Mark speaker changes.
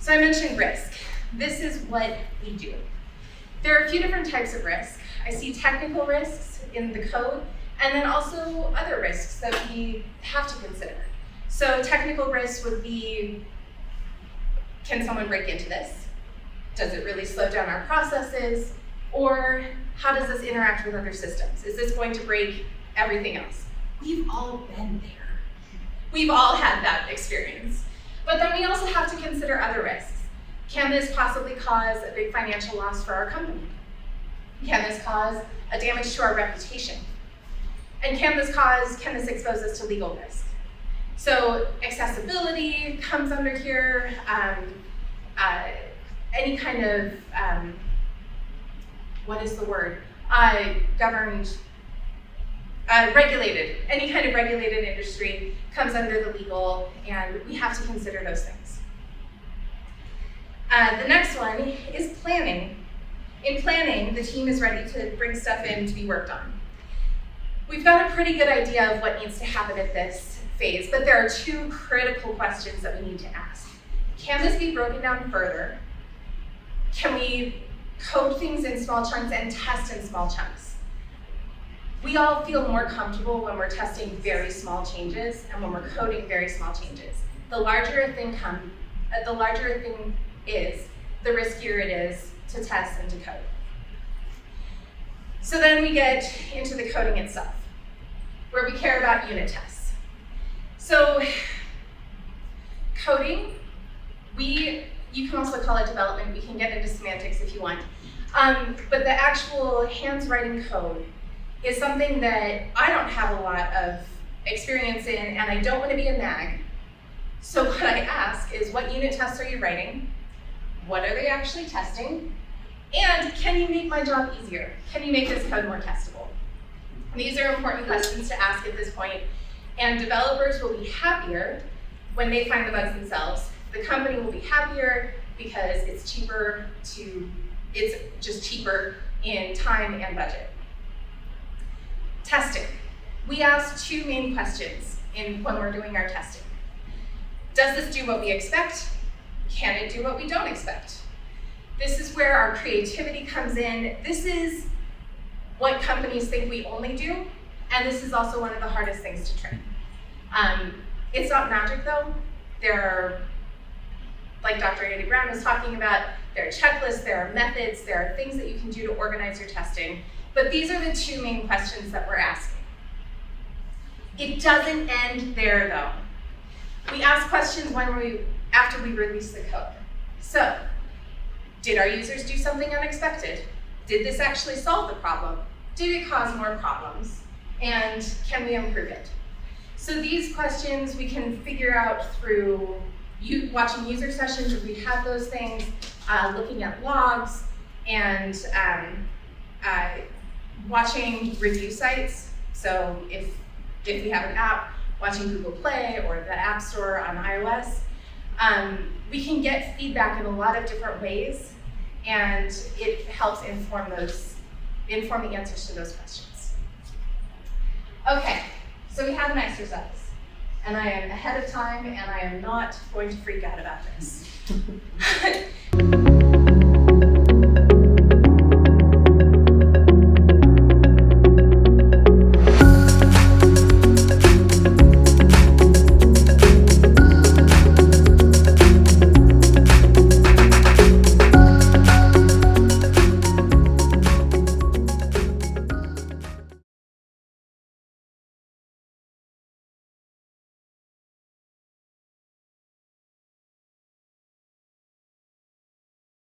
Speaker 1: So I mentioned risk. This is what we do. There are a few different types of risk. I see technical risks in the code, and then also other risks that we have to consider. So technical risks would be, can someone break into this? Does it really slow down our processes? Or how does this interact with other systems? Is this going to break everything else? We've all been there. We've all had that experience. But then we also have to consider other risks. Can this possibly cause a big financial loss for our company? Can this cause a damage to our reputation? And can this expose us to legal risk? So accessibility comes under here, any kind of, what is the word? Regulated, any kind of regulated industry comes under the legal, and we have to consider those things. The next one is planning. In planning, the team is ready to bring stuff in to be worked on. We've got a pretty good idea of what needs to happen at this phase, but there are two critical questions that we need to ask. Can this be broken down further? Can we code things in small chunks and test in small chunks? We all feel more comfortable when we're testing very small changes and when we're coding very small changes. The larger a thing is, the riskier it is to test and to code. So then we get into the coding itself, where we care about unit tests. So coding, you can also call it development. We can get into semantics if you want. But the actual hands-writing code is something that I don't have a lot of experience in, and I don't want to be a nag. So what I ask is, what unit tests are you writing? What are they actually testing? And can you make my job easier? Can you make this code more testable? These are important questions to ask at this point, and developers will be happier when they find the bugs themselves. The company will be happier because it's just cheaper in time and budget. Testing. We ask two main questions when we're doing our testing. Does this do what we expect? Can it do what we don't expect? This is where our creativity comes in. This is what companies think we only do, and this is also one of the hardest things to train. It's not magic though. There are, like Dr. Andy Brown was talking about, there are checklists, there are methods, there are things that you can do to organize your testing, but these are the two main questions that we're asking. It doesn't end there though. We ask questions after we release the code. So, did our users do something unexpected? Did this actually solve the problem? Did it cause more problems? And can we improve it? So these questions we can figure out through watching user sessions if we have those things, looking at logs, and watching review sites. So if we have an app, watching Google Play or the App Store on iOS, we can get feedback in a lot of different ways, and it helps inform the answers to those questions. Okay, so we have an exercise, and I am ahead of time, and I am not going to freak out about this.